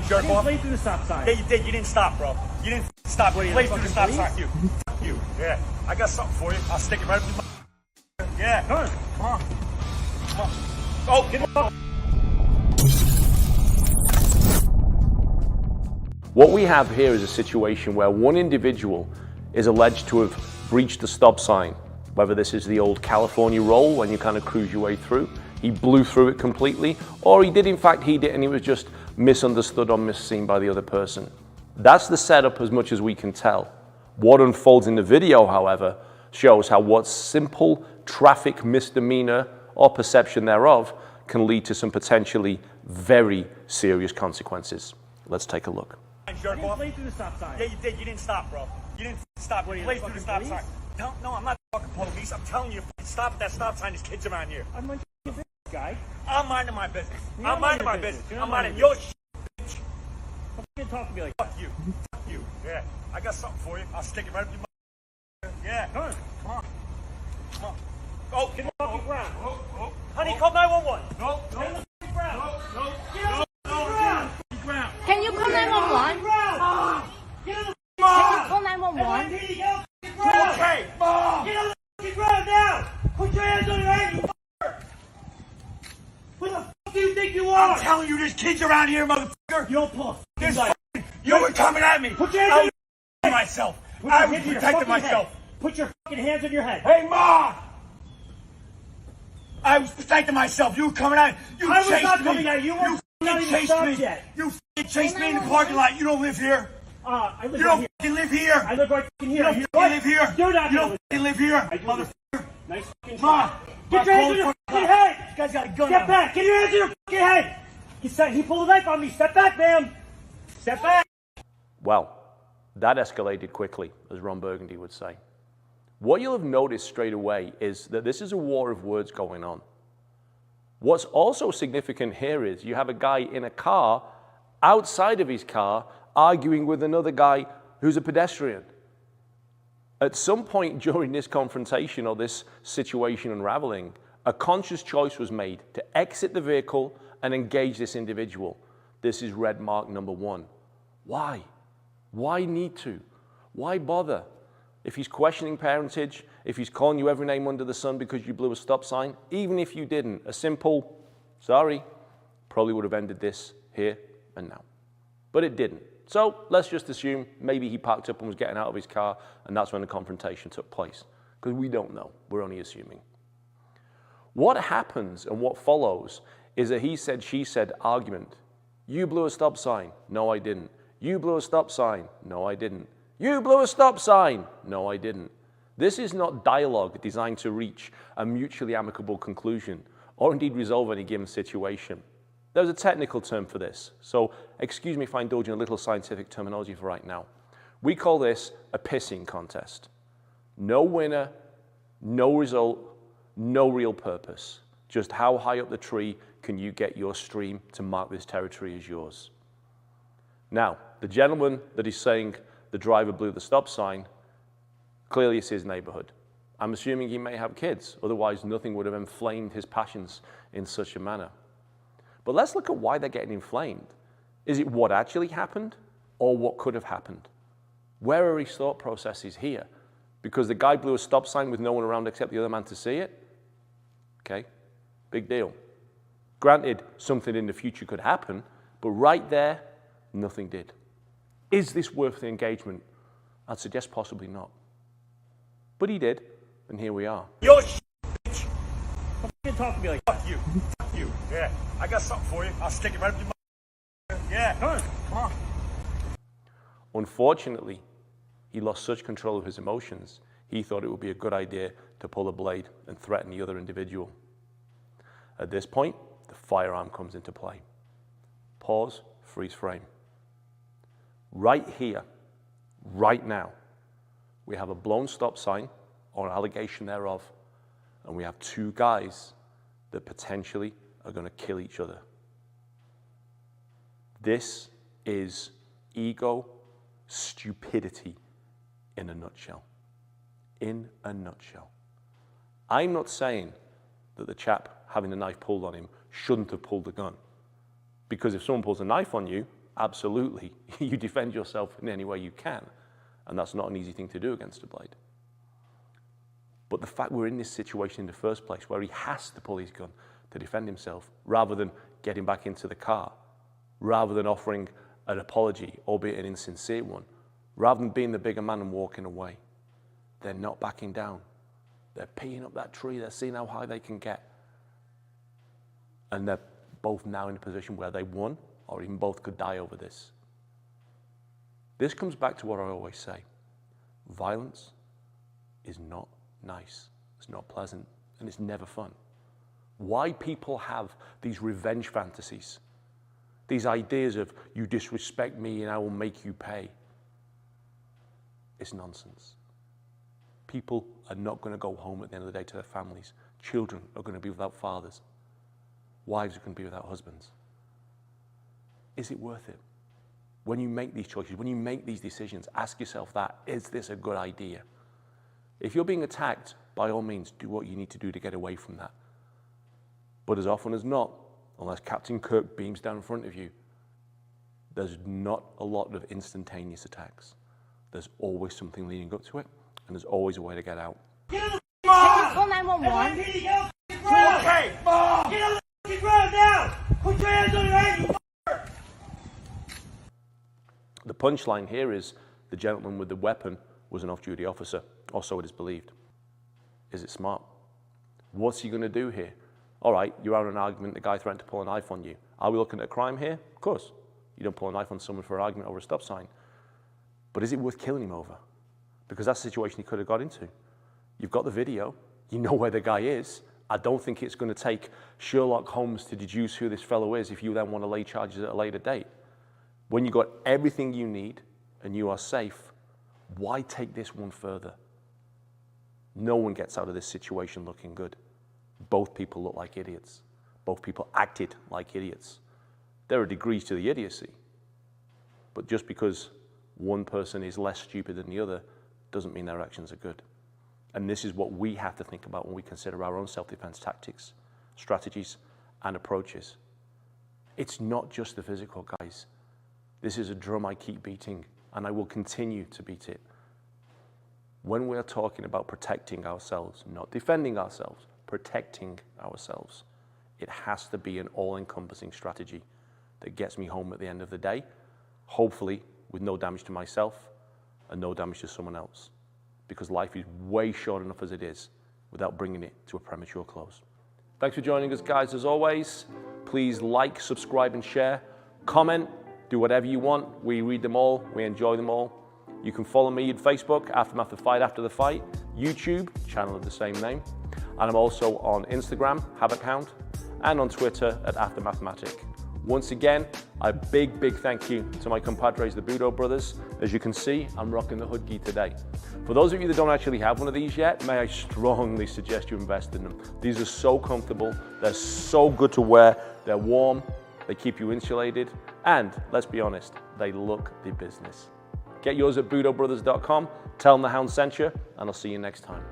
sign, jerk off. Play through the stop sign. Yeah, you did. You didn't stop, bro. You didn't stop. What, You you played through the stop fucking sign. You. Yeah. I got something for you. I'll stick it right up your mouth. Yeah. Come on. Come on. Come on. Oh, get it up. What we have here is a situation where one individual is alleged to have breached the stop sign, whether this is the old California roll when you kind of cruise your way through, he blew through it completely, or he did in fact heed it and he was just misunderstood or misseen by the other person. That's the setup as much as we can tell. What unfolds in the video, however, shows how what simple traffic misdemeanor or perception thereof can lead to some potentially very serious consequences. Let's take a look. Jerk off. Play through the stop sign. Yeah, you did. You didn't stop, bro. You didn't stop. What, You you played through the stop fucking sign. No, I'm not fucking police. I'm telling you, stop at that stop sign. There's kids around here. I'm minding your business, guy. I'm minding my business. You're I'm not minding my minding your business. business. You're I'm not minding minding your your shit. Don't fucking talk to me like Fuck you. Fuck you. Yeah. I got something for you. I'll stick it right up your mouth. Yeah. Come on. Come on. Come on. Oh, Get the fucking ground. oh. Honey, call 911. No. Get on the fucking ground. No. Get on the ground. Ground. Can you call 911? Get on the Can you call 911? NYPD, get on the ground. Okay, Mom. Get on the fucking ground now. Put your hands on your head, you fucker. Who the fuck do you think you are? I'm telling you, there's kids around here, motherfucker. You don't pull a There's fucking fucking, you were coming at me. Put your hands I on was your protecting myself. Put your I was hands on your protecting fucking myself. head. Put your fucking hands on your head. Hey, Ma! I was protecting myself. You were coming at me. You I was chased not me. coming at you. You weren't fucking even chased stopped me. yet. You fucking chased me in the parking lot. You don't live here. I live You right don't here. fucking live here. I live right fucking here. You don't fucking live here. Do not You know don't fucking live here, I do. motherfucker. Nice fucking Ma! shot. Get your hands on your fucking head. This guy's got a gun on Step him. back. Get your hands on your fucking head. He pulled a knife on me. Step back, ma'am. Step back. Well, that escalated quickly, as Ron Burgundy would say. What you'll have noticed straight away is that this is a war of words going on. What's also significant here is you have a guy in a car, outside of his car, arguing with another guy who's a pedestrian. At some point during this confrontation or this situation unraveling, a conscious choice was made to exit the vehicle and engage this individual. This is red mark number 1. Why? Why need to? Why bother? If he's questioning parentage, if he's calling you every name under the sun because you blew a stop sign, even if you didn't, a simple, sorry, probably would have ended this here and now. But it didn't. So let's just assume maybe he parked up and was getting out of his car and that's when the confrontation took place. Because we don't know, we're only assuming. What happens and what follows is a he said, she said argument. You blew a stop sign. No, I didn't. You blew a stop sign. No, I didn't. You blew a stop sign. No, I didn't. This is not dialogue designed to reach a mutually amicable conclusion or indeed resolve any given situation. There's a technical term for this, so excuse me if I indulge in a little scientific terminology for right now. We call this a pissing contest. No winner, no result, no real purpose. Just how high up the tree can you get your stream to mark this territory as yours? Now, the gentleman that is saying the driver blew the stop sign, clearly it's his neighborhood. I'm assuming he may have kids, otherwise nothing would have inflamed his passions in such a manner. But let's look at why they're getting inflamed. Is it what actually happened or what could have happened? Where are his thought processes here? Because the guy blew a stop sign with no one around except the other man to see it? Okay, big deal. Granted, something in the future could happen, but right there, nothing did. Is this worth the engagement? I'd suggest possibly not. But he did, and here we are. Yo, Don't fucking talk to me like fuck you. Fuck you. Yeah. I got something for you. I'll stick it right up your mouth. Yeah. Come on. Come on. Unfortunately, he lost such control of his emotions, he thought it would be a good idea to pull a blade and threaten the other individual. At this point, the firearm comes into play. Pause, freeze frame. Right here, right now, we have a blown stop sign or an allegation thereof, and we have two guys that potentially are going to kill each other. This is ego stupidity in a nutshell. In a nutshell. I'm not saying that the chap having the knife pulled on him shouldn't have pulled the gun. Because if someone pulls a knife on you, absolutely, you defend yourself in any way you can. And that's not an easy thing to do against a Blade. But the fact we're in this situation in the first place, where he has to pull his gun to defend himself, rather than getting back into the car, rather than offering an apology, albeit an insincere one, rather than being the bigger man and walking away, they're not backing down. They're peeing up that tree. They're seeing how high they can get. And they're both now in a position where they won, or even both could die over this. This comes back to what I always say. Violence is not nice. It's not pleasant, and it's never fun. Why people have these revenge fantasies, these ideas of you disrespect me and I will make you pay, it's nonsense. People are not going to go home at the end of the day to their families. Children are going to be without fathers. Wives are going to be without husbands. Is it worth it? When you make these choices, when you make these decisions, ask yourself that, is this a good idea? If you're being attacked, by all means, do what you need to do to get away from that. But as often as not, unless Captain Kirk beams down in front of you, there's not a lot of instantaneous attacks. There's always something leading up to it, and there's always a way to get out. Get on the Can you ground! call 911? FIPD, get on the ground! Okay, Mom! Get on the ground now! Put your hands on your head, you f***er! The punchline here is the gentleman with the weapon was an off-duty officer, or so it is believed. Is it smart? What's he going to do here? All right, you're out in an argument, the guy threatened to pull a knife on you. Are we looking at a crime here? Of course. You don't pull a knife on someone for an argument over a stop sign. But is it worth killing him over? Because that's the situation he could have got into. You've got the video. You know where the guy is. I don't think it's going to take Sherlock Holmes to deduce who this fellow is if you then want to lay charges at a later date. When you've got everything you need and you are safe, why take this one further? No one gets out of this situation looking good. Both people look like idiots. Both people acted like idiots. There are degrees to the idiocy. But just because one person is less stupid than the other doesn't mean their actions are good. And this is what we have to think about when we consider our own self-defense tactics, strategies, and approaches. It's not just the physical, guys. This is a drum I keep beating, and I will continue to beat it. When we're talking about protecting ourselves, not defending ourselves, protecting ourselves, it has to be an all-encompassing strategy that gets me home at the end of the day, hopefully with no damage to myself and no damage to someone else, because life is way short enough as it is without bringing it to a premature close. Thanks for joining us, guys. As always, please like, subscribe, and share. Comment, do whatever you want. We read them all. We enjoy them all. You can follow me at Facebook, Aftermath the Fight After the Fight, YouTube, channel of the same name. And I'm also on Instagram, HavoChound, and on Twitter at AftermathMatic. Once again, a big, big thank you to my compadres, the Budo brothers. As you can see, I'm rocking the hood gi today. For those of you that don't actually have one of these yet, may I strongly suggest you invest in them. These are so comfortable, they're so good to wear, they're warm, they keep you insulated, and let's be honest, they look the business. Get yours at budobrothers.com, tell them the Hound sent you, and I'll see you next time.